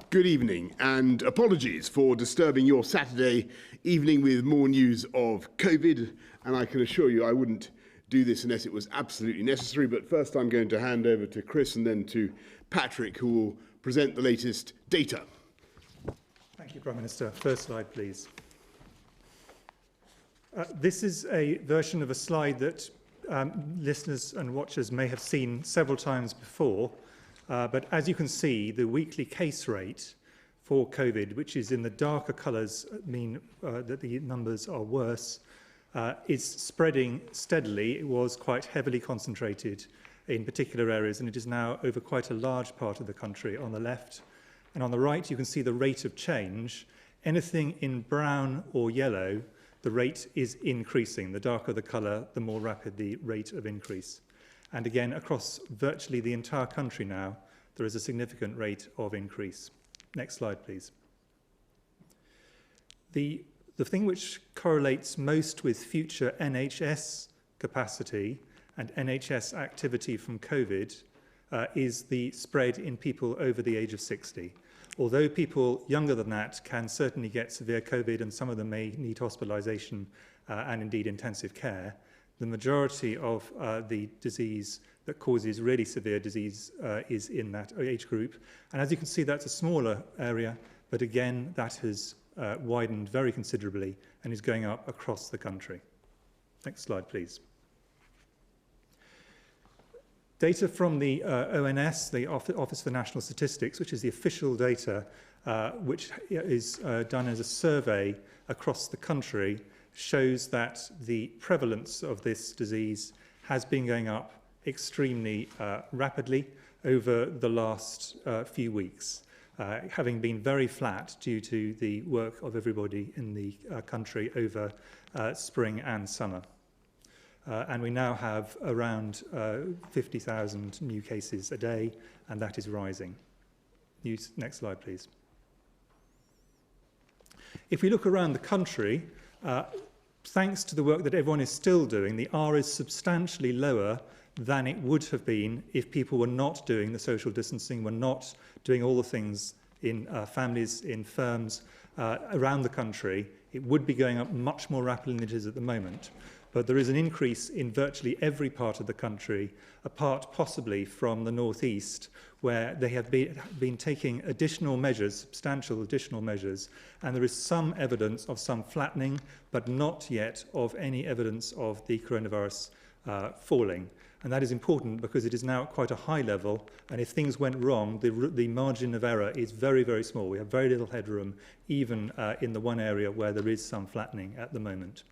Good evening, and apologies for disturbing your Saturday evening with more news of COVID, and I can assure you I wouldn't do this unless it was absolutely necessary. But first I'm going to hand over to Chris and then to Patrick, who will present the latest data. Thank you, Prime Minister. First slide, please. This is a version of a slide that listeners and watchers may have seen several times before. But as you can see, the weekly case rate for COVID, which is in the darker colours, mean that the numbers are worse, is spreading steadily. It was quite heavily concentrated in particular areas, and it is now over quite a large part of the country on the left. And on the right, you can see the rate of change. Anything in brown or yellow, the rate is increasing. The darker the colour, the more rapid the rate of increase. And again, across virtually the entire country now, there is a significant rate of increase. Next slide, please. The thing which correlates most with future NHS capacity and NHS activity from COVID is the spread in people over the age of 60. Although people younger than that can certainly get severe COVID, and some of them may need hospitalisation and indeed intensive care, the majority of the disease that causes really severe disease is in that age group. And as you can see, that's a smaller area, but again, that has widened very considerably and is going up across the country. Next slide, please. Data from the ONS, the Office for National Statistics, which is the official data, which is done as a survey across the country, shows that the prevalence of this disease has been going up extremely rapidly over the last few weeks, having been very flat due to the work of everybody in the country over spring and summer. And we now have around 50,000 new cases a day, and that is rising. Next slide, please. If we look around the country, thanks to the work that everyone is still doing, the R is substantially lower than it would have been if people were not doing the social distancing, were not doing all the things in families, in firms around the country. It would be going up much more rapidly than it is at the moment. But there is an increase in virtually every part of the country, apart possibly from the northeast, where they have been taking additional measures, substantial additional measures, and there is some evidence of some flattening, but not yet of any evidence of the coronavirus falling. And that is important because it is now at quite a high level, and if things went wrong, the margin of error is very, very small. We have very little headroom, even in the one area where there is some flattening at the moment.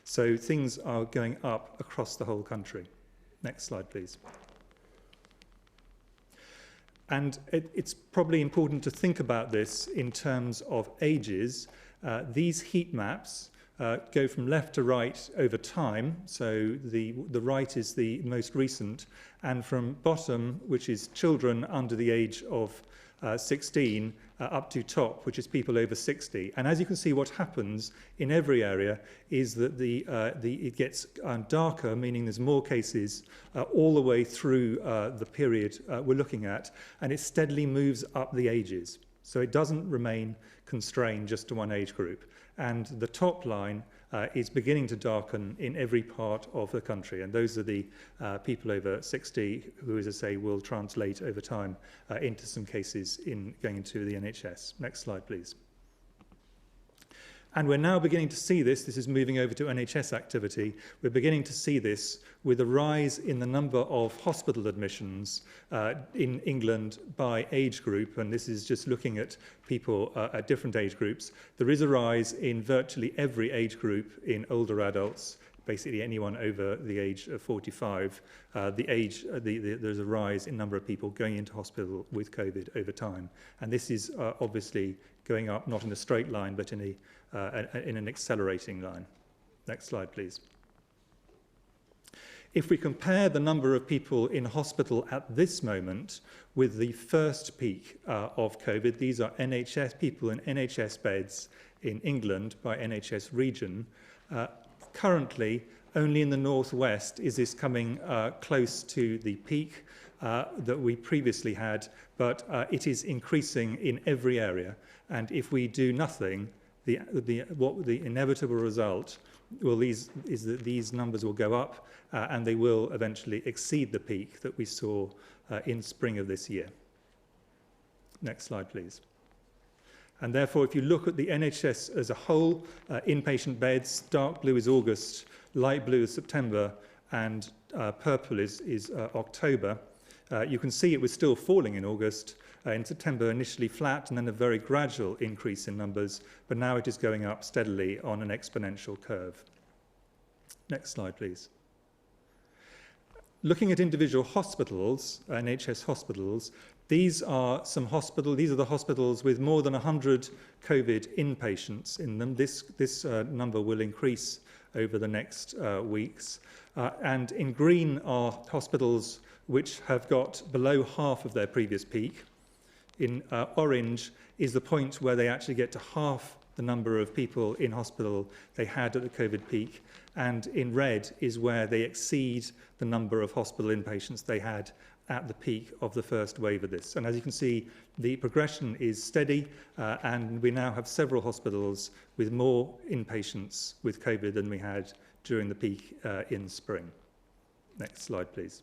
So things are going up across the whole country. Next slide, please. And it's probably important to think about this in terms of ages. These heat maps go from left to right over time. So the right is the most recent, and from bottom, which is children under the age of 16, up to top, which is people over 60. And as you can see, what happens in every area is that it gets darker, meaning there's more cases all the way through the period we're looking at, and it steadily moves up the ages. So it doesn't remain constrained just to one age group. And the top line is beginning to darken in every part of the country. And those are the people over 60 who, as I say, will translate over time into some cases going into the NHS. Next slide, please. And we're now beginning to see this. This is moving over to NHS activity. We're beginning to see this with a rise in the number of hospital admissions in England by age group. And this is just looking at people at different age groups. There is a rise in virtually every age group in older adults, basically anyone over the age of 45. There's a rise in number of people going into hospital with COVID over time. And this is obviously going up, not in a straight line, but in an accelerating line. Next slide, please. If we compare the number of people in hospital at this moment with the first peak of COVID, these are NHS people in NHS beds in England by NHS region. Currently, only in the northwest is this coming close to the peak. that we previously had, but it is increasing in every area. And if we do nothing, the inevitable result is that these numbers will go up and they will eventually exceed the peak that we saw in spring of this year. Next slide, please. And therefore, if you look at the NHS as a whole, inpatient beds, dark blue is August, light blue is September, and purple is October. You can see it was still falling in August. In September, initially flat, and then a very gradual increase in numbers, but now it is going up steadily on an exponential curve. Next slide, please. Looking at individual hospitals, NHS hospitals, these are the hospitals with more than 100 COVID inpatients in them. This number will increase over the next weeks. And in green are hospitals which have got below half of their previous peak. In orange is the point where they actually get to half the number of people in hospital they had at the COVID peak. And in red is where they exceed the number of hospital inpatients they had at the peak of the first wave of this. And as you can see, the progression is steady, and we now have several hospitals with more inpatients with COVID than we had during the peak in spring. Next slide, please.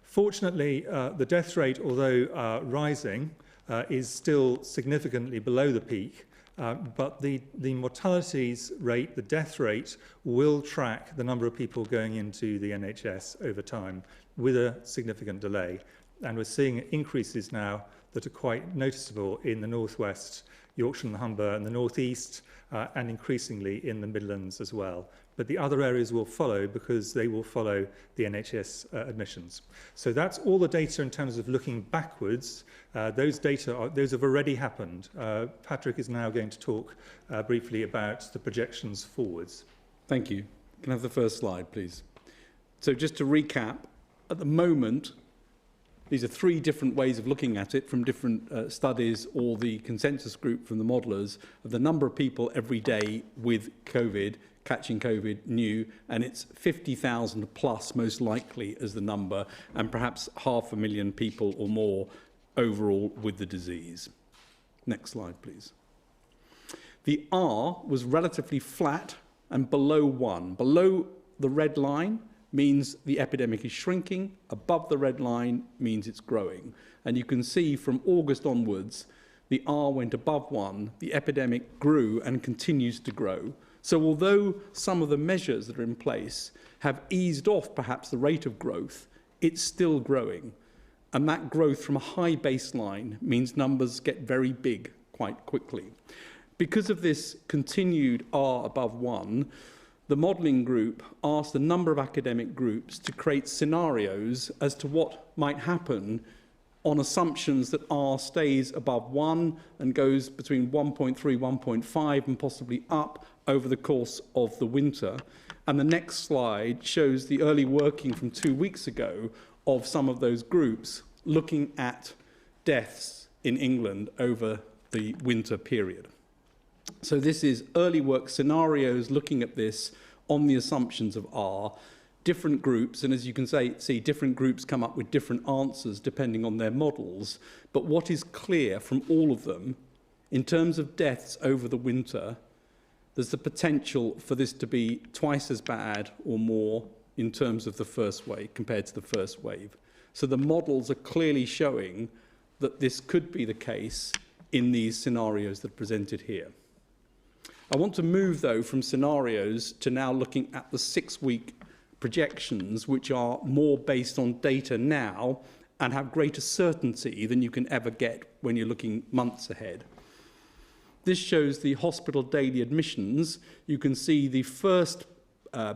Fortunately, the death rate, although rising, is still significantly below the peak, but the mortalities rate, the death rate, will track the number of people going into the NHS over time with a significant delay. And we're seeing increases now that are quite noticeable in the northwest, Yorkshire and the Humber, and the northeast, and increasingly in the Midlands as well. But the other areas will follow because they will follow the NHS admissions. So that's all the data in terms of looking backwards. Those have already happened. Patrick is now going to talk briefly about the projections forwards. Thank you. Can I have the first slide, please? So just to recap, at the moment, these are three different ways of looking at it from different studies or the consensus group from the modelers of the number of people every day with COVID, catching COVID new, and it's 50,000 plus most likely as the number, and perhaps 500,000 people or more overall with the disease. Next slide, please. The R was relatively flat and below 1. Below the red line means the epidemic is shrinking. Above the red line means it's growing. And you can see from August onwards, the R went above 1, the epidemic grew and continues to grow. So although some of the measures that are in place have eased off perhaps the rate of growth, it's still growing. And that growth from a high baseline means numbers get very big quite quickly. Because of this continued R above 1, the modelling group asked a number of academic groups to create scenarios as to what might happen on assumptions that R stays above 1 and goes between 1.3, 1.5 and possibly up over the course of the winter. And the next slide shows the early working from 2 weeks ago of some of those groups looking at deaths in England over the winter period. So this is early work scenarios looking at this on the assumptions of R. Different groups, and as you can see, different groups come up with different answers depending on their models. But what is clear from all of them, in terms of deaths over the winter, there's the potential for this to be twice as bad or more in terms of the first wave compared to the first wave. So the models are clearly showing that this could be the case in these scenarios that are presented here. I want to move, though, from scenarios to now looking at the 6-week projections, which are more based on data now and have greater certainty than you can ever get when you're looking months ahead. This shows the hospital daily admissions. You can see the first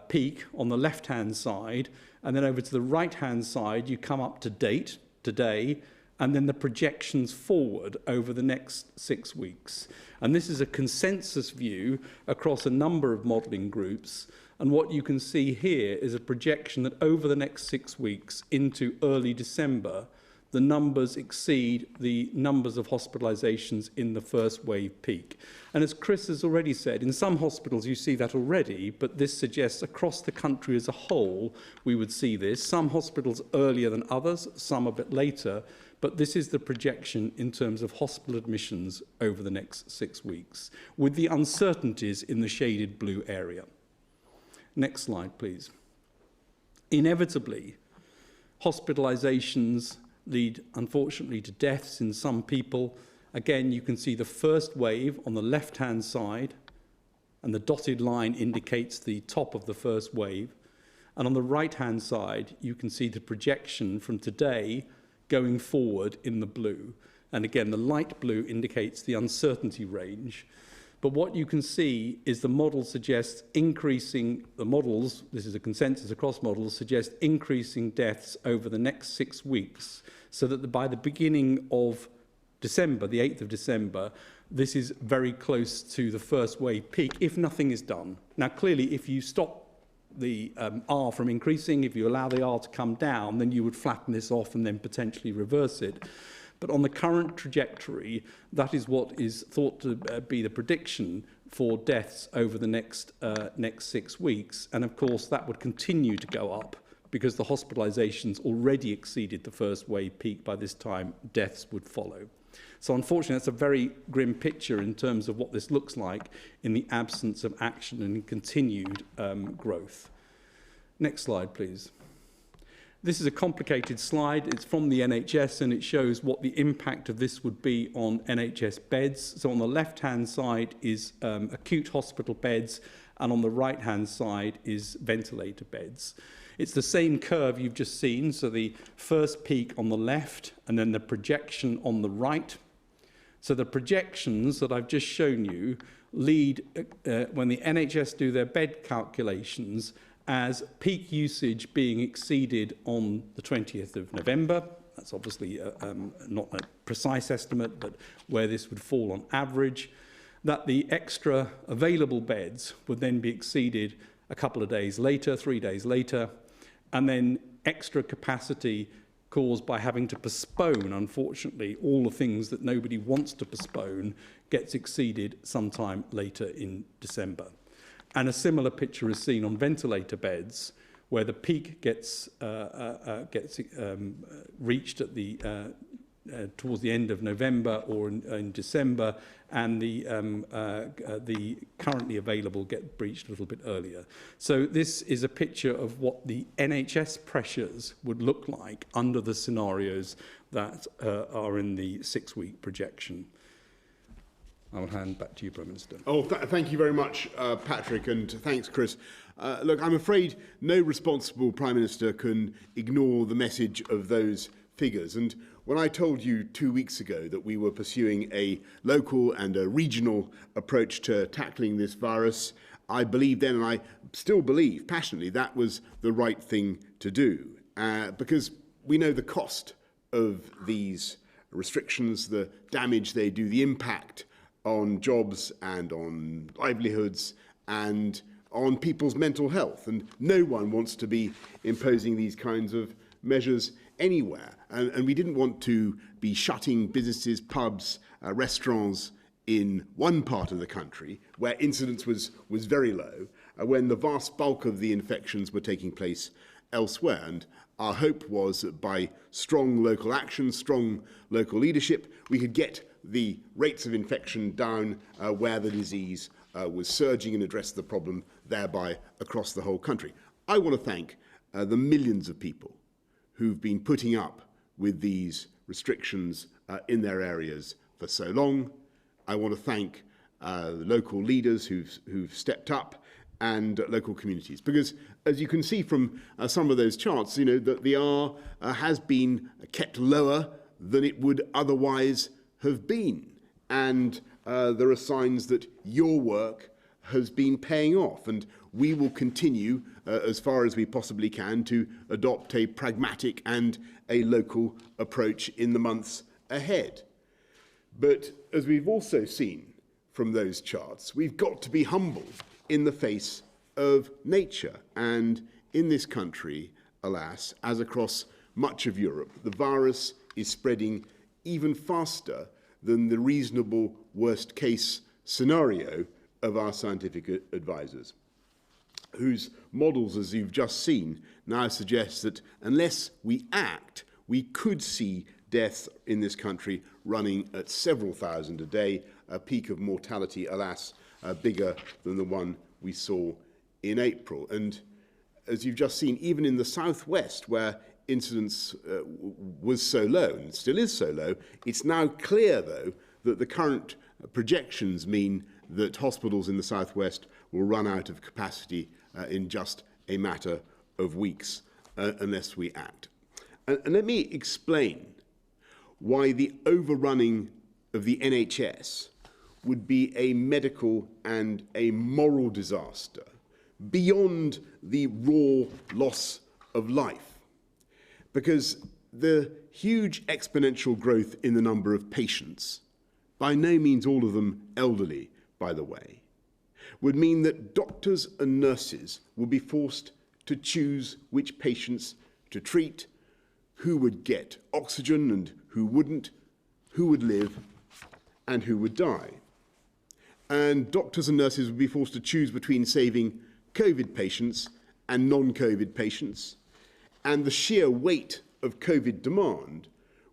peak on the left-hand side, and then over to the right-hand side, you come up to date, today, and then the projections forward over the next 6 weeks. And this is a consensus view across a number of modelling groups. And what you can see here is a projection that over the next 6 weeks into early December, the numbers exceed the numbers of hospitalisations in the first wave peak. And as Chris has already said, in some hospitals you see that already, but this suggests across the country as a whole we would see this. Some hospitals earlier than others, some a bit later, but this is the projection in terms of hospital admissions over the next 6 weeks, with the uncertainties in the shaded blue area. Next slide, please. Inevitably, hospitalisations lead, unfortunately, to deaths in some people. Again, you can see the first wave on the left-hand side, and the dotted line indicates the top of the first wave. And on the right-hand side, you can see the projection from today going forward in the blue. And again, the light blue indicates the uncertainty range. But what you can see is the model suggests increasing, the models, this is a consensus across models, suggest increasing deaths over the next 6 weeks, so that by the beginning of December, the 8th of December, this is very close to the first wave peak if nothing is done. Now, clearly, if you stop the R from increasing, if you allow the R to come down, then you would flatten this off and then potentially reverse it. But on the current trajectory, that is what is thought to be the prediction for deaths over the next 6 weeks. And of course, that would continue to go up because the hospitalisations already exceeded the first wave peak. By this time, deaths would follow. So unfortunately, that's a very grim picture in terms of what this looks like in the absence of action and continued growth. Next slide, please. This is a complicated slide. It's from the NHS and it shows what the impact of this would be on NHS beds. So on the left-hand side is acute hospital beds, and on the right-hand side is ventilator beds. It's the same curve you've just seen, so the first peak on the left and then the projection on the right. So the projections that I've just shown you lead, when the NHS do their bed calculations, as peak usage being exceeded on the 20th of November. That's obviously not a precise estimate, but where this would fall on average, that the extra available beds would then be exceeded a couple of days later, 3 days later, and then extra capacity caused by having to postpone, unfortunately, all the things that nobody wants to postpone gets exceeded sometime later in December. And a similar picture is seen on ventilator beds, where the peak gets reached at the towards the end of November or in December, and the currently available get breached a little bit earlier. So this is a picture of what the NHS pressures would look like under the scenarios that are in the 6-week projection. I will hand back to you, Prime Minister. Oh, thank you very much, Patrick, and thanks, Chris. Look, I'm afraid no responsible Prime Minister can ignore the message of those figures. And when I told you 2 weeks ago that we were pursuing a local and a regional approach to tackling this virus, I believed then, and I still believe passionately, that was the right thing to do. Because we know the cost of these restrictions, the damage they do, the impact on jobs and on livelihoods and on people's mental health. And no one wants to be imposing these kinds of measures anywhere. And we didn't want to be shutting businesses, pubs, restaurants in one part of the country where incidence was very low, when the vast bulk of the infections were taking place elsewhere. And our hope was that by strong local action, strong local leadership, we could get the rates of infection down where the disease was surging and address the problem thereby across the whole country. I want to thank the millions of people who've been putting up with these restrictions in their areas for so long. I want to thank local leaders who've stepped up and local communities, because as you can see from some of those charts, you know, that the R has been kept lower than it would otherwise have been, and there are signs that your work has been paying off, and we will continue as far as we possibly can to adopt a pragmatic and a local approach in the months ahead. But as we've also seen from those charts, we've got to be humble in the face of nature, and in this country, alas, as across much of Europe, the virus is spreading even faster than the reasonable worst case scenario of our scientific advisors, whose models, as you've just seen, now suggest that unless we act, we could see deaths in this country running at several thousand a day, a peak of mortality, alas, bigger than the one we saw in April. And as you've just seen, even in the southwest, where incidence was so low, and still is so low, it's now clear, though, that the current projections mean that hospitals in the southwest will run out of capacity in just a matter of weeks unless we act. And let me explain why the overrunning of the NHS would be a medical and a moral disaster beyond the raw loss of life. Because the huge exponential growth in the number of patients, by no means all of them elderly, by the way, would mean that doctors and nurses would be forced to choose which patients to treat, who would get oxygen and who wouldn't, who would live and who would die. And doctors and nurses would be forced to choose between saving COVID patients and non-COVID patients. And the sheer weight of COVID demand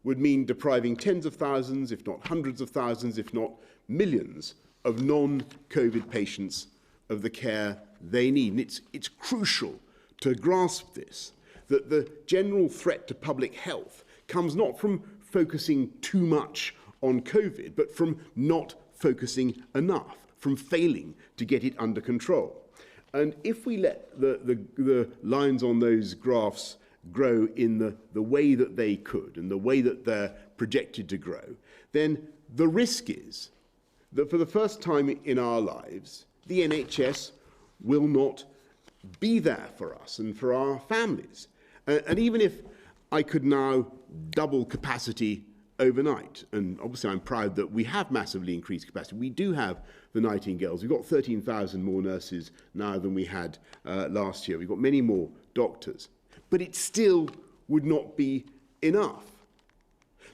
would mean depriving tens of thousands, if not hundreds of thousands, if not millions, of non-COVID patients of the care they need. And it's crucial to grasp this, that the general threat to public health comes not from focusing too much on COVID, but from not focusing enough, from failing to get it under control. And if we let the lines on those graphs grow in the way that they could and the way that they're projected to grow, then the risk is that for the first time in our lives, the NHS will not be there for us and for our families. And even if I could now double capacity overnight, and obviously I'm proud that we have massively increased capacity. We do have the Nightingales. We've got 13,000 more nurses now than we had last year. We've got many more doctors. But it still would not be enough,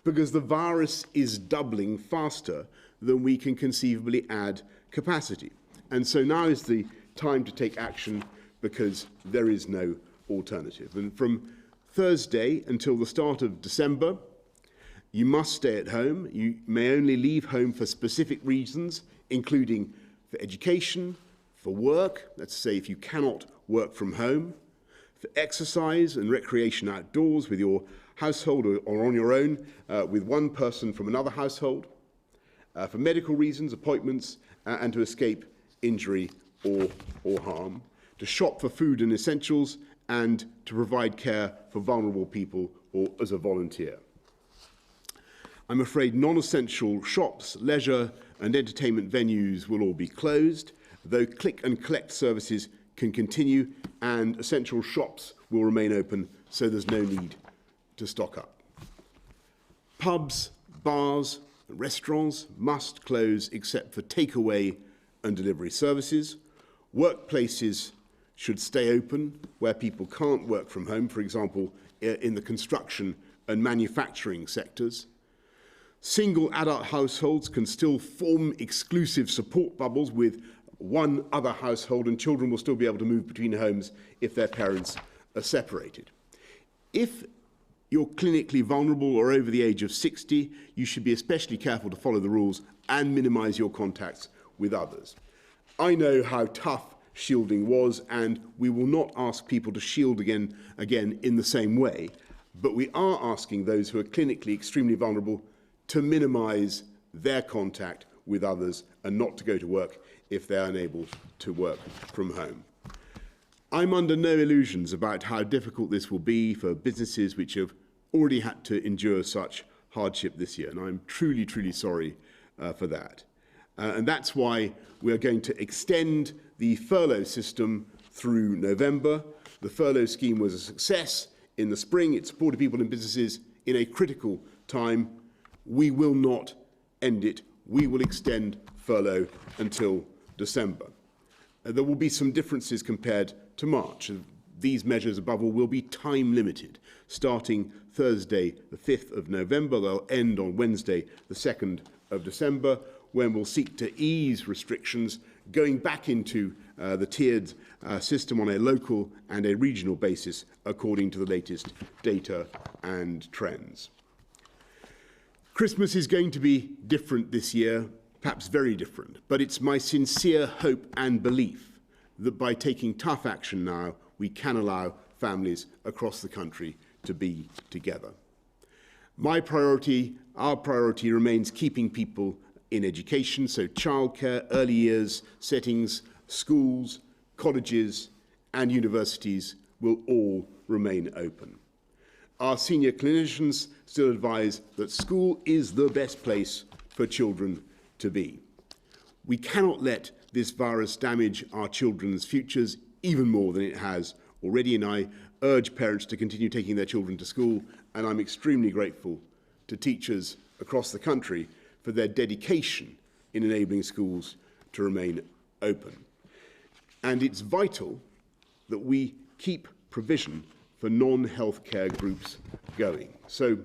because the virus is doubling faster than we can conceivably add capacity. And so now is the time to take action, because there is no alternative. And from Thursday until the start of December, you must stay at home. You may only leave home for specific reasons, including for education, for work, let's say if you cannot work from home, for exercise and recreation outdoors with your household or on your own with one person from another household, for medical reasons, appointments, and to escape injury or harm, to shop for food and essentials, and to provide care for vulnerable people or as a volunteer. I'm afraid non-essential shops, leisure and entertainment venues will all be closed, though click and collect services can continue and essential shops will remain open, so there's no need to stock up. Pubs, bars, and restaurants must close except for takeaway and delivery services. Workplaces should stay open where people can't work from home, for example, in the construction and manufacturing sectors. Single adult households can still form exclusive support bubbles with one other household, and children will still be able to move between homes if their parents are separated. If you're clinically vulnerable or over the age of 60, you should be especially careful to follow the rules and minimise your contacts with others. I know how tough shielding was, and we will not ask people to shield again in the same way, but we are asking those who are clinically extremely vulnerable to minimise their contact with others and not to go to work if they're unable to work from home. I'm under no illusions about how difficult this will be for businesses which have already had to endure such hardship this year, and I'm truly, truly sorry for that. And that's why we're going to extend the furlough system through November. The furlough scheme was a success in the spring. It supported people and businesses in a critical time. We will not end it. We will extend furlough until December. There will be some differences compared to March. these measures, above all, will be time limited. Starting Thursday, the 5th of November, they'll end on Wednesday, the 2nd of December, when we'll seek to ease restrictions, going back into the tiered system on a local and a regional basis according to the latest data and trends. Christmas is going to be different this year, perhaps very different, but it's my sincere hope and belief that by taking tough action now, we can allow families across the country to be together. My priority, our priority, remains keeping people in education, so childcare, early years settings, schools, colleges and universities will all remain open. Our senior clinicians still advise that school is the best place for children to be. We cannot let this virus damage our children's futures even more than it has already, and I urge parents to continue taking their children to school, and I'm extremely grateful to teachers across the country for their dedication in enabling schools to remain open. And it's vital that we keep provision for non-healthcare groups going. So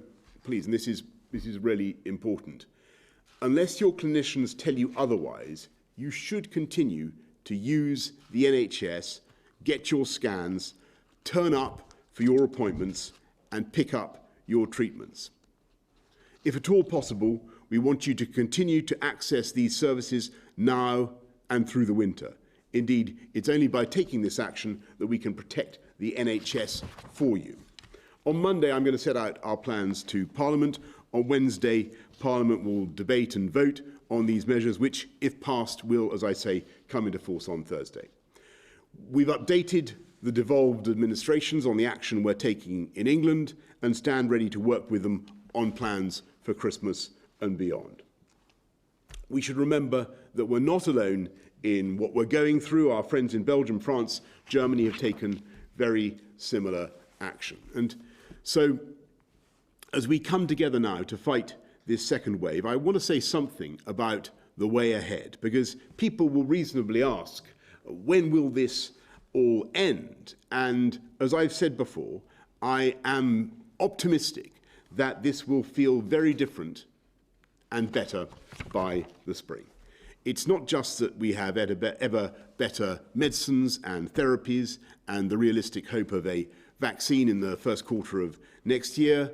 please, and this is really important, unless your clinicians tell you otherwise, you should continue to use the NHS, get your scans, turn up for your appointments and pick up your treatments. If at all possible, we want you to continue to access these services now and through the winter. Indeed, it's only by taking this action that we can protect the NHS for you. On Monday, I'm going to set out our plans to Parliament. On Wednesday, Parliament will debate and vote on these measures, which, if passed, will, as I say, come into force on Thursday. We've updated the devolved administrations on the action we're taking in England and stand ready to work with them on plans for Christmas and beyond. We should remember that we're not alone in what we're going through. Our friends in Belgium, France, Germany have taken very similar action. And so, as we come together now to fight this second wave, I want to say something about the way ahead, because people will reasonably ask, when will this all end? And as I've said before, I am optimistic that this will feel very different and better by the spring. It's not just that we have ever better medicines and therapies and the realistic hope of a vaccine in the first quarter of next year.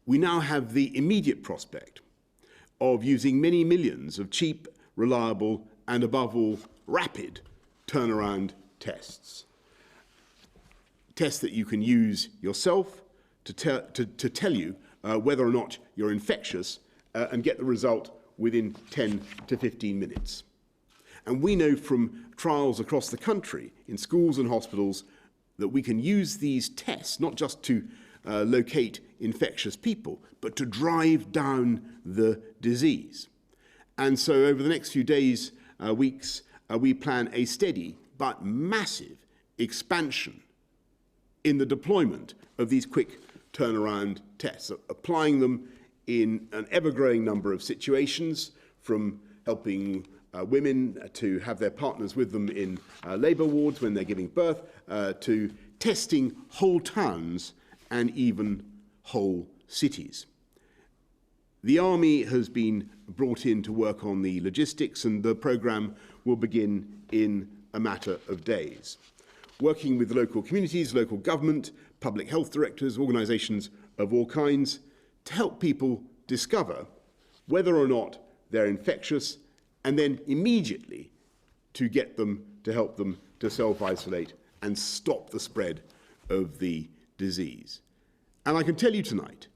We now have the immediate prospect of using many millions of cheap, reliable, and above all, rapid turnaround tests. Tests that you can use yourself to tell you whether or not you're infectious and get the result within 10 to 15 minutes. And we know from trials across the country in schools and hospitals that we can use these tests not just to locate infectious people, but to drive down the disease. And so over the next few days, weeks, we plan a steady but massive expansion in the deployment of these quick turnaround tests, applying them in an ever-growing number of situations, from helping women to have their partners with them in labour wards when they're giving birth, to testing whole towns and even whole cities. The Army has been brought in to work on the logistics, and the programme will begin in a matter of days. Working with local communities, local government, public health directors, organisations of all kinds, to help people discover whether or not they're infectious, and then immediately to get them, to help them to self-isolate and stop the spread of the disease. And I can tell you tonight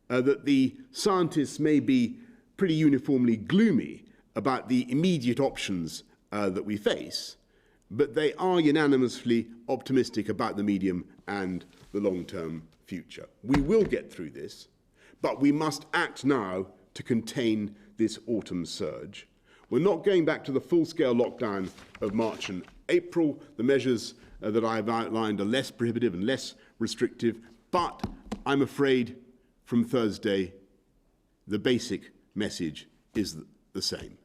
that the scientists may be pretty uniformly gloomy about the immediate options that we face, but they are unanimously optimistic about the medium and the long-term future. We will get through this, but we must act now to contain this autumn surge. We're not going back to the full-scale lockdown of March and April. The measures that I've outlined are less prohibitive and less restrictive, but I'm afraid from Thursday, the basic message is the same.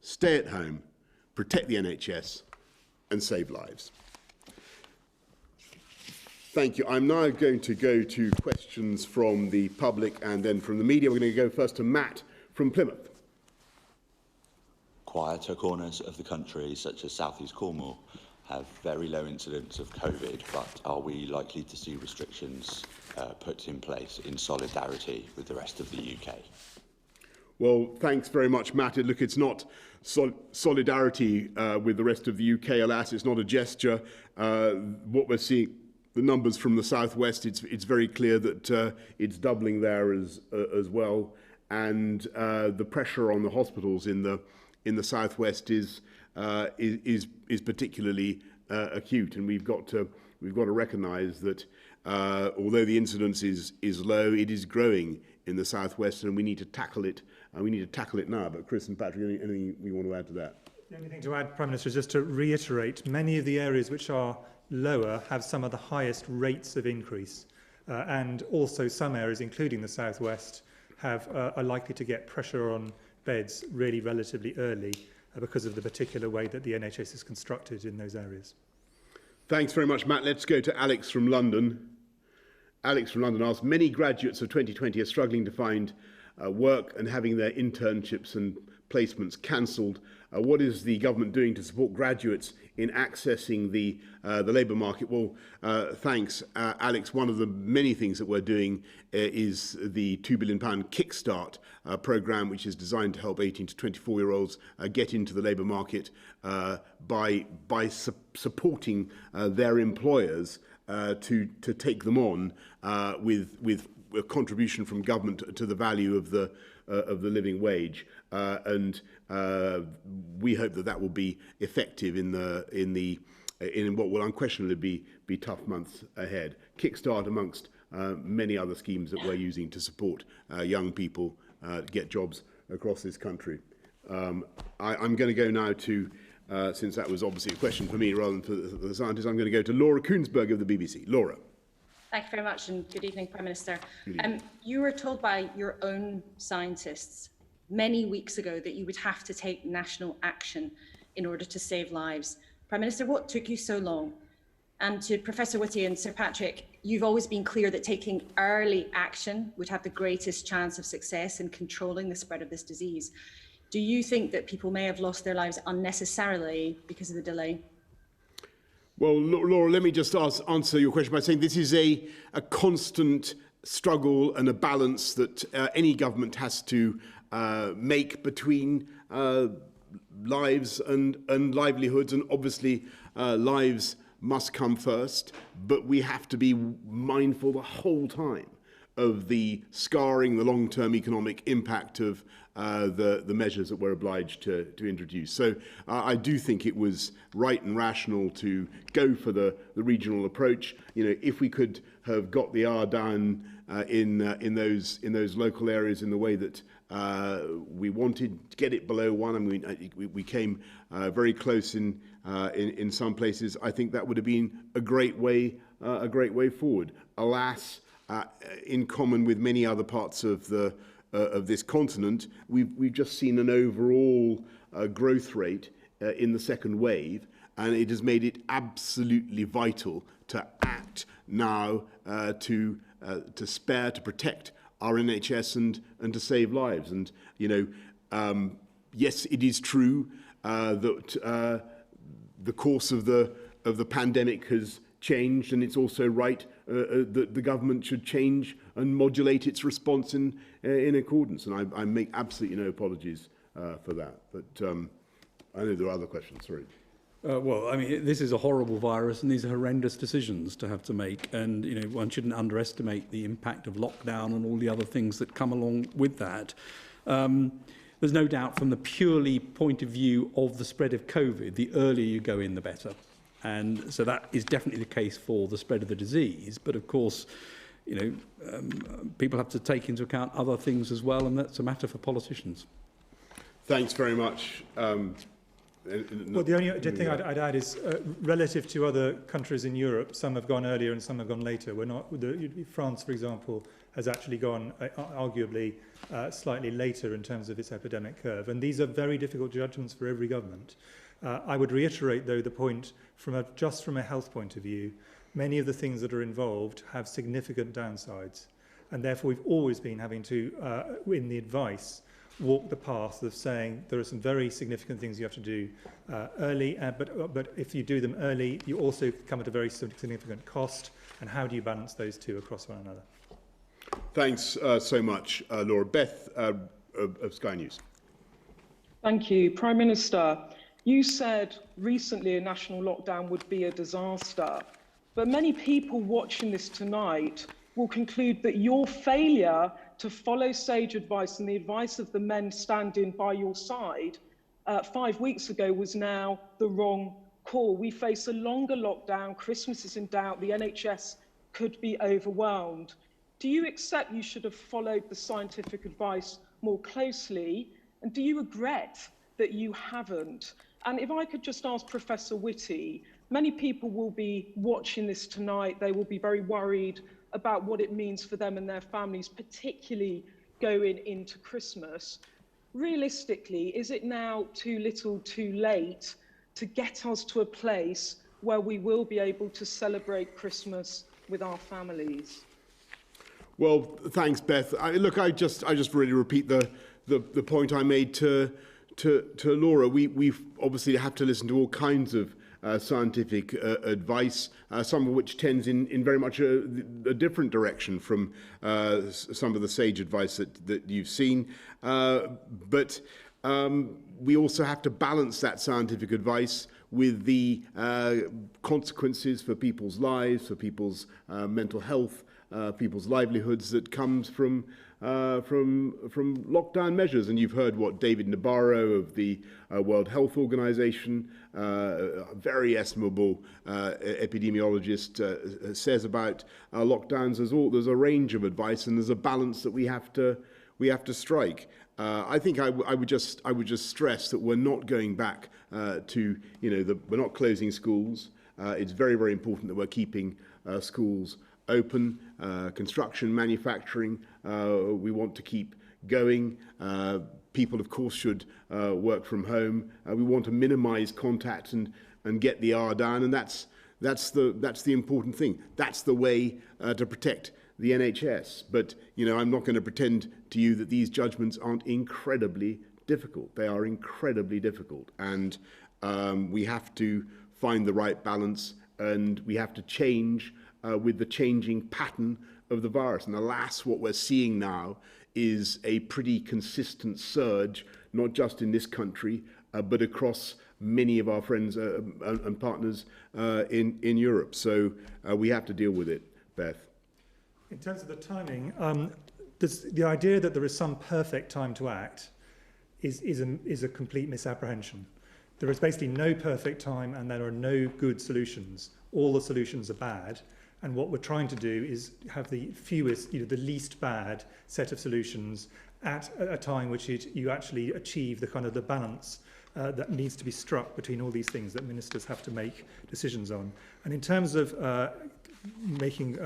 Stay at home, protect the NHS, and save lives. Thank you. I'm now going to go to questions from the public and then from the media. We're going to go first to Matt from Plymouth. Quieter corners of the country, such as South East Cornwall, have very low incidence of COVID, but are we likely to see restrictions put in place in solidarity with the rest of the UK? Well, thanks very much, Matt. Look, it's not solidarity with the rest of the UK, alas. It's not a gesture. What we're seeing, the numbers from the southwest, it's very clear that it's doubling there as well, and the pressure on the hospitals in the southwest is particularly acute, and we've got to recognise that although the incidence is low, it is growing in the southwest, and we need to tackle it. And we need to tackle it now. But Chris and Patrick, anything we want to add to that? The only thing to add, Prime Minister, is just to reiterate, many of the areas which are lower have some of the highest rates of increase. And also some areas, including the southwest, are likely to get pressure on beds really relatively early because of the particular way that the NHS is constructed in those areas. Thanks very much, Matt. Let's go to Alex from London. Alex from London asks, many graduates of 2020 are struggling to find work and having their internships and placements cancelled. What is the government doing to support graduates in accessing the labour market? Well, thanks, Alex. One of the many things that we're doing is the £2 billion Kickstart programme, which is designed to help 18 to 24-year-olds get into the labour market by supporting their employers to take them on with a contribution from government to the value of the living wage, and we hope that will be effective in what will unquestionably be tough months ahead. Kickstart amongst many other schemes that we're using to support young people get jobs across this country. I'm going to go now to, since that was obviously a question for me rather than for the scientists, I'm going to go to Laura Koonsberg of the BBC. Laura. Thank you very much, and good evening, Prime Minister. You were told by your own scientists many weeks ago that you would have to take national action in order to save lives. Prime Minister, what took you so long? And to Professor Whitty and Sir Patrick, you've always been clear that taking early action would have the greatest chance of success in controlling the spread of this disease. Do you think that people may have lost their lives unnecessarily because of the delay? Well, Laura, let me just answer your question by saying this is a constant struggle and a balance that any government has to make between lives and livelihoods, and obviously lives must come first, but we have to be mindful the whole time of the scarring, the long-term economic impact of the measures that we're obliged to introduce. So I do think it was right and rational to go for the regional approach. You know, if we could have got the R down in those local areas in the way that we wanted, to get it below 1. I mean, we came very close in some places. I think that would have been a great way forward. Alas, in common with many other parts of this continent, we've just seen an overall growth rate in the second wave, and it has made it absolutely vital to act now to protect our NHS and to save lives. And you know, yes, it is true that the course of the pandemic has changed, and it's also right that the government should change and modulate its response in accordance. And I make absolutely no apologies for that. But I know there are other questions. Sorry. Well, I mean, this is a horrible virus, and these are horrendous decisions to have to make. And, you know, one shouldn't underestimate the impact of lockdown and all the other things that come along with that. There's no doubt from the purely point of view of the spread of COVID, the earlier you go in, the better. And so that is definitely the case for the spread of the disease. But of course, you know, people have to take into account other things as well, and that's a matter for politicians. Thanks very much. Well, the only thing I'd add is, relative to other countries in Europe, some have gone earlier and some have gone later. France, for example, has actually gone arguably slightly later in terms of its epidemic curve. And these are very difficult judgments for every government. I would reiterate, though, the point just from a health point of view, many of the things that are involved have significant downsides. And therefore, we've always been having to, in the advice, walk the path of saying there are some very significant things you have to do early, but if you do them early, you also come at a very significant cost. And how do you balance those two across one another? Thanks so much, Laura. Beth of Sky News. Thank you. Prime Minister, you said recently a national lockdown would be a disaster, but many people watching this tonight will conclude that your failure to follow sage advice and the advice of the men standing by your side 5 weeks ago was now the wrong call. We face a longer lockdown, Christmas is in doubt, the NHS could be overwhelmed. Do you accept you should have followed the scientific advice more closely? And do you regret that you haven't? And if I could just ask Professor Whitty, many people will be watching this tonight. They will be very worried about what it means for them and their families, particularly going into Christmas. Realistically, is it now too little too late to get us to a place where we will be able to celebrate Christmas with our families? Well, thanks, Beth. I just really repeat the point I made to Laura. We obviously have to listen to all kinds of scientific advice, some of which tends in very much a different direction from some of the sage advice that you've seen. But we also have to balance that scientific advice with the consequences for people's lives, for people's mental health, people's livelihoods that comes from lockdown measures. And you've heard what David Nabarro of the World Health Organization, a very estimable epidemiologist, says about lockdowns. There's a range of advice, and there's a balance that we have to strike. I think I would just stress that we're not going back to, we're not closing schools. It's very, very important that we're keeping schools open, construction, manufacturing. We want to keep going. People, of course, should work from home. We want to minimise contact and get the R down, and that's the important thing. That's the way to protect the NHS. But I'm not going to pretend to you that these judgments aren't incredibly difficult. They are incredibly difficult, and we have to find the right balance, and we have to change with the changing pattern of the virus. And alas, what we're seeing now is a pretty consistent surge, not just in this country, but across many of our friends and partners in Europe. So we have to deal with it, Beth. In terms of the timing, the idea that there is some perfect time to act is a complete misapprehension. There is basically no perfect time, and there are no good solutions. All the solutions are bad. And what we're trying to do is have the fewest, the least bad set of solutions at a time which you actually achieve the kind of the balance that needs to be struck between all these things that ministers have to make decisions on. And in terms of making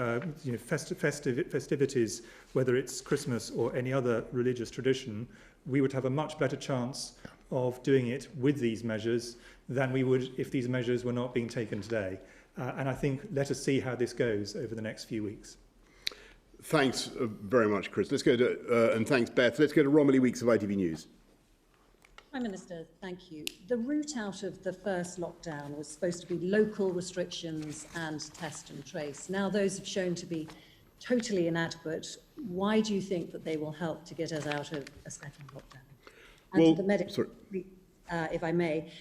festivities, whether it's Christmas or any other religious tradition, we would have a much better chance of doing it with these measures than we would if these measures were not being taken today. And I think let us see how this goes over the next few weeks. Thanks very much, Chris. Let's go to, and thanks, Beth. Let's go to Romilly Weeks of ITV News. Prime Minister, thank you. The route out of the first lockdown was supposed to be local restrictions and test and trace. Now those have shown to be totally inadequate. Why do you think that they will help to get us out of a second lockdown? And well, the medical, if I may,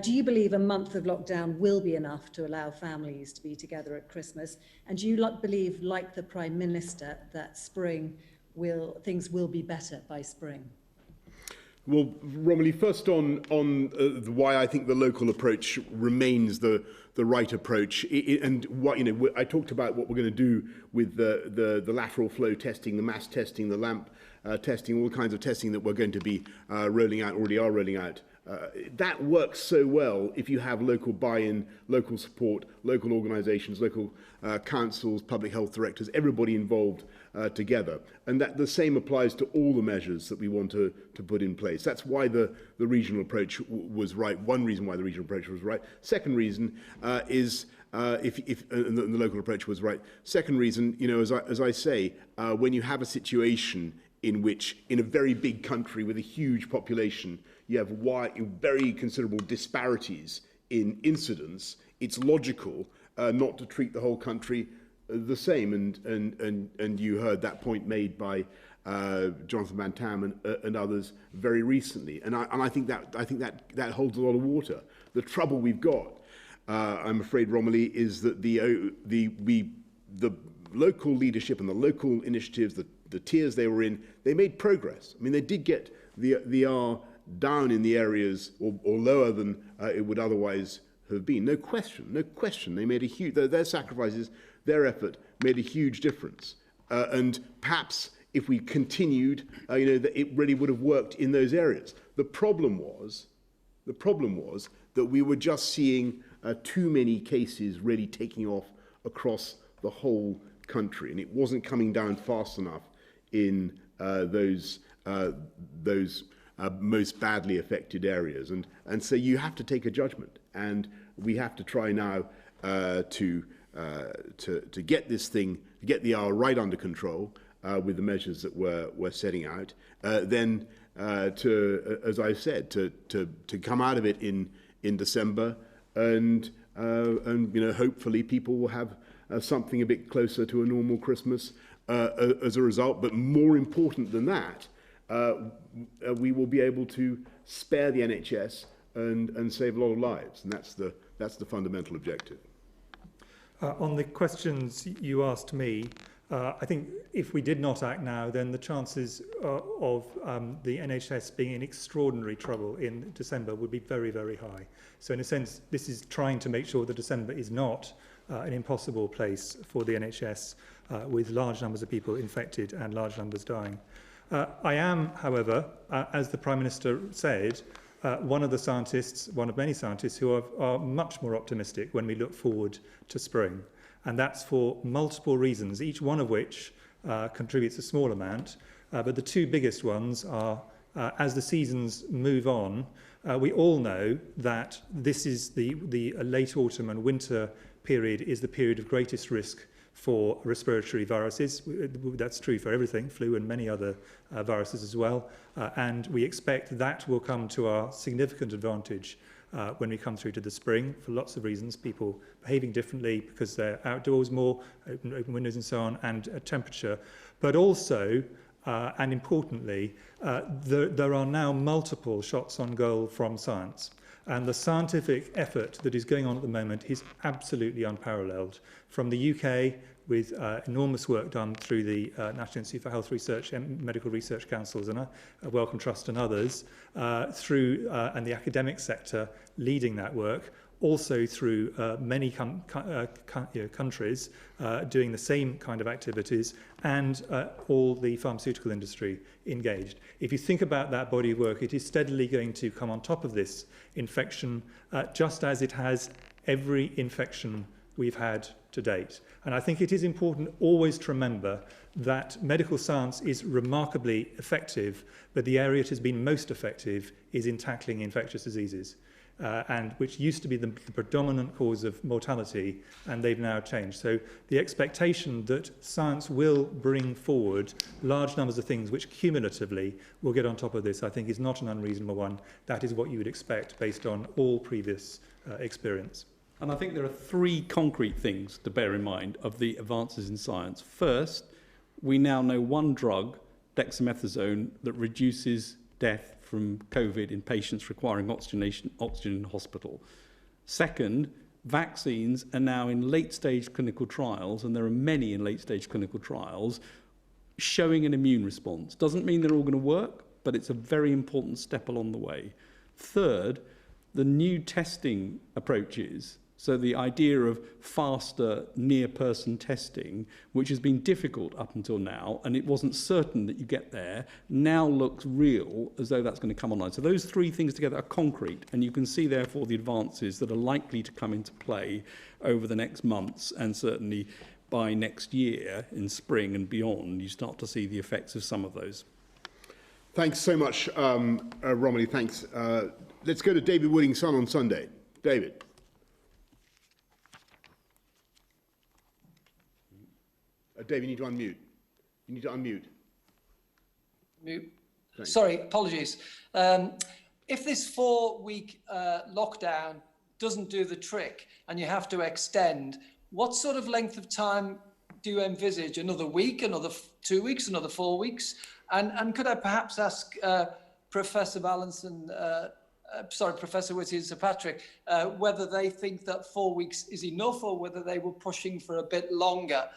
do you believe a month of lockdown will be enough to allow families to be together at Christmas? And do you believe, like the Prime Minister, that things will be better by spring? Well, Romilly, first on why I think the local approach remains the right approach, and what I talked about what we're going to do with the lateral flow testing, the mass testing, the LAMP testing, all kinds of testing that we're going to be already are rolling out. That works so well if you have local buy-in, local support, local organisations, local councils, public health directors, everybody involved together. And that the same applies to all the measures that we want to put in place. That's why the regional approach was right. One reason why the regional approach was right. Second reason is And the local approach was right. Second reason, as I say, when you have a situation in which, in a very big country with a huge population, you have very considerable disparities in incidence, it's logical not to treat the whole country the same. And you heard that point made by Jonathan Van Tam and others very recently. And I think that holds a lot of water. The trouble we've got, I'm afraid, Romilly, is that the local leadership and the local initiatives, the tiers they were in, they made progress. I mean, they did get the R down in the areas or lower than it would otherwise have been. No question. They made a huge, their sacrifices, their effort made a huge difference. And perhaps if we continued, that it really would have worked in those areas. The problem was that we were just seeing too many cases really taking off across the whole country, and it wasn't coming down fast enough in those most badly affected areas. And so you have to take a judgment, and we have to try now to get this thing, get the R right under control with the measures that we're setting out. Then as I said, to come out of it in December, and hopefully people will have something a bit closer to a normal Christmas as a result. But more important than that, we will be able to spare the NHS and save a lot of lives, and that's the fundamental objective. On the questions you asked me, I think if we did not act now, then the chances of the NHS being in extraordinary trouble in December would be very, very high. So in a sense, this is trying to make sure that December is not an impossible place for the NHS with large numbers of people infected and large numbers dying. I am, however, as the Prime Minister said, one of many scientists who are much more optimistic when we look forward to spring. And that's for multiple reasons, each one of which contributes a small amount. But the two biggest ones are, as the seasons move on, we all know that this is the late autumn and winter period is the period of greatest risk for respiratory viruses. That's true for everything, flu and many other viruses as well. And we expect that will come to our significant advantage when we come through to the spring, for lots of reasons, people behaving differently because they're outdoors more, open windows and so on, and temperature. But also, and importantly, there are now multiple shots on goal from science. And the scientific effort that is going on at the moment is absolutely unparalleled. From the UK, with enormous work done through the National Institute for Health Research and Medical Research Councils and Wellcome Trust and others, and the academic sector leading that work, also through many countries doing the same kind of activities, and all the pharmaceutical industry engaged. If you think about that body of work, it is steadily going to come on top of this infection, just as it has every infection we've had to date. And I think it is important always to remember that medical science is remarkably effective, but the area it has been most effective is in tackling infectious diseases. And which used to be the predominant cause of mortality, and they've now changed. So the expectation that science will bring forward large numbers of things which cumulatively will get on top of this, I think, is not an unreasonable one. That is what you would expect based on all previous experience. And I think there are three concrete things to bear in mind of the advances in science. First, we now know one drug, dexamethasone, that reduces death from COVID in patients requiring oxygen in hospital. Second, vaccines are now in late-stage clinical trials, and there are many in late-stage clinical trials, showing an immune response. Doesn't mean they're all going to work, but it's a very important step along the way. Third, the new testing approaches, so the idea of faster near-person testing, which has been difficult up until now, and it wasn't certain that you get there, now looks real as though that's going to come online. So those three things together are concrete, and you can see, therefore, the advances that are likely to come into play over the next months, and certainly by next year, in spring and beyond, you start to see the effects of some of those. Thanks so much, Romilly. Thanks. Let's go to David Wooding's son on Sunday. David. Dave, you need to unmute. You need to unmute. Mute. Thanks. Sorry, apologies. If this 4-week lockdown doesn't do the trick and you have to extend, what sort of length of time do you envisage? Another week, another 2 weeks, another 4 weeks? And could I perhaps ask Professor Vallance and Professor Whitty and Sir Patrick, whether they think that 4 weeks is enough or whether they were pushing for a bit longer?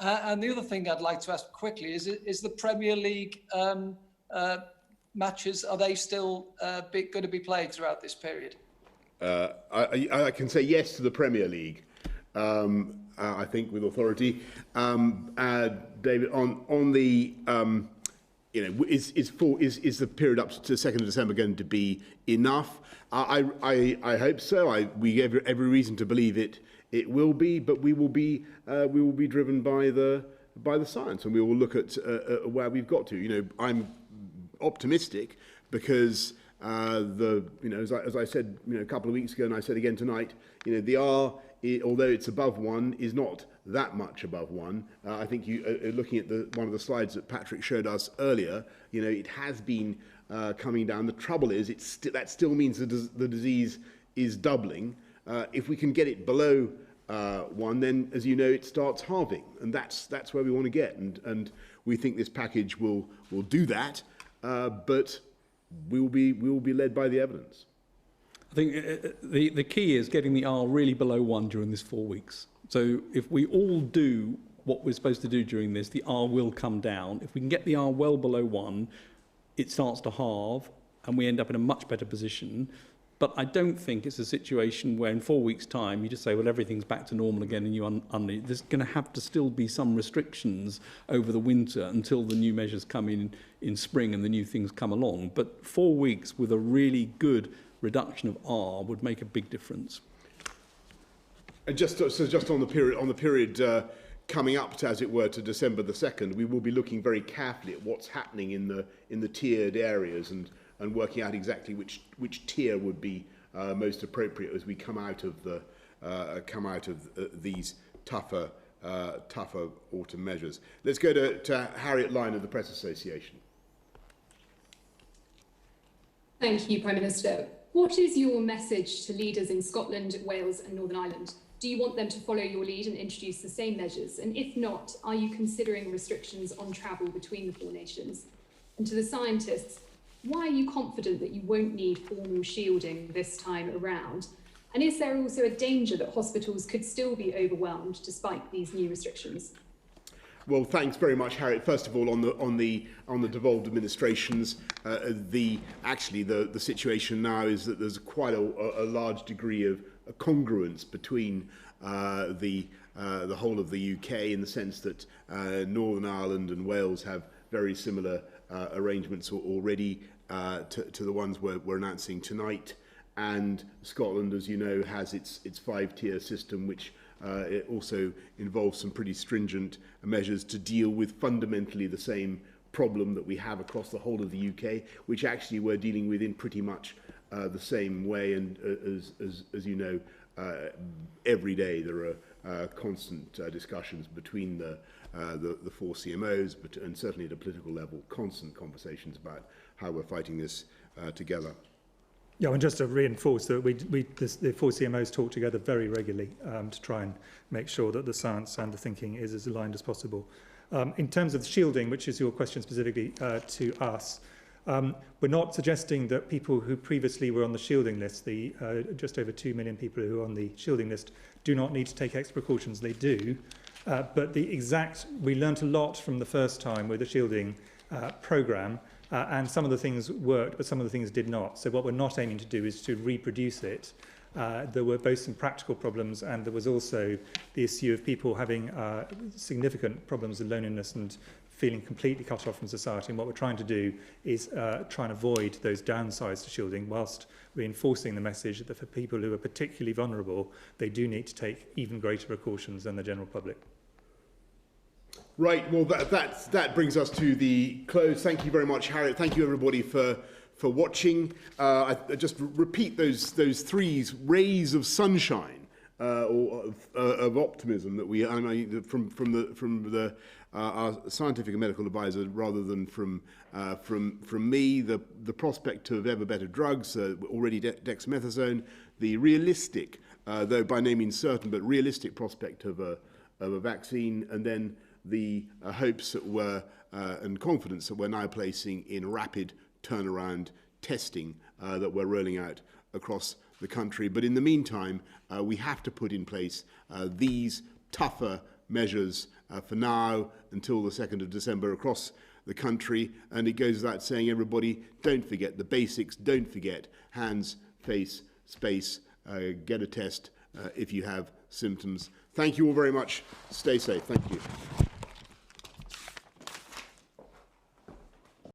And the other thing I'd like to ask quickly is the Premier League matches, are they still going to be played throughout this period? I can say yes to the Premier League, I think, with authority. David, on the, is the period up to 2nd of December going to be enough? I hope so. We have every reason to believe it will be, but we will be driven by the science, and we will look at where we've got to. I'm optimistic because as I said a couple of weeks ago, and I said again tonight, the R, although it's above 1, is not that much above 1. I think looking at one of the slides that Patrick showed us earlier, it has been coming down. The trouble is that still means the disease is doubling. If we can get it below 1, then, as you know, it starts halving, and that's where we want to get. And we think this package will do that, but we will be led by the evidence. I think the key is getting the R really below 1 during this 4 weeks. So if we all do what we're supposed to do during this, the R will come down. If we can get the R well below 1, it starts to halve, and we end up in a much better position. But I don't think it's a situation where in 4 weeks' time you just say, well, everything's back to normal again, and there's going to have to still be some restrictions over the winter until the new measures come in spring and the new things come along. But 4 weeks with a really good reduction of R would make a big difference. And just on the period coming up to, as it were, to December the 2nd, we will be looking very carefully at what's happening in the tiered areas and working out exactly which tier would be most appropriate as we come out of these tougher autumn measures. Let's go to Harriet Lyon of the Press Association. Thank you, Prime Minister. What is your message to leaders in Scotland, Wales and Northern Ireland? Do you want them to follow your lead and introduce the same measures? And if not, are you considering restrictions on travel between the 4 nations? And to the scientists, why are you confident that you won't need formal shielding this time around? And is there also a danger that hospitals could still be overwhelmed despite these new restrictions? Well, thanks very much, Harriet. First of all, on the devolved administrations, the situation now is that there's quite a large degree of congruence between the whole of the UK, in the sense that Northern Ireland and Wales have very similar arrangements already to the ones we're announcing tonight, and Scotland, as you know, has its 5-tier system, which it also involves some pretty stringent measures to deal with fundamentally the same problem that we have across the whole of the UK, which actually we're dealing with in pretty much the same way. And as you know, every day there are constant discussions between the 4 CMOs, and certainly at a political level, constant conversations about how we're fighting this together. Yeah, and just to reinforce that the 4 CMOs talk together very regularly to try and make sure that the science and the thinking is as aligned as possible. In terms of shielding, which is your question specifically to us, we're not suggesting that people who previously were on the shielding list, the just over 2 million people who are on the shielding list, do not need to take extra precautions. They do. But we learnt a lot from the first time with the shielding programme. And some of the things worked, but some of the things did not. So what we're not aiming to do is to reproduce it. There were both some practical problems, and there was also the issue of people having significant problems with loneliness and feeling completely cut off from society. And what we're trying to do is try and avoid those downsides to shielding, whilst reinforcing the message that for people who are particularly vulnerable, they do need to take even greater precautions than the general public. Right, well, that brings us to the close. Thank you very much, Harriet. Thank you, everybody, for watching. I just repeat those 3 rays of sunshine or of optimism that we from our scientific and medical advisor rather than from me. The prospect of ever better drugs, already dexamethasone, the realistic, though by no means certain, but realistic prospect of a vaccine, and then the hopes that were and confidence that we're now placing in rapid turnaround testing that we're rolling out across the country. But in the meantime, we have to put in place these tougher measures for now until the 2nd of December across the country. And it goes without saying, everybody, don't forget the basics, don't forget hands, face, space, get a test if you have symptoms. Thank you all very much. Stay safe. Thank you.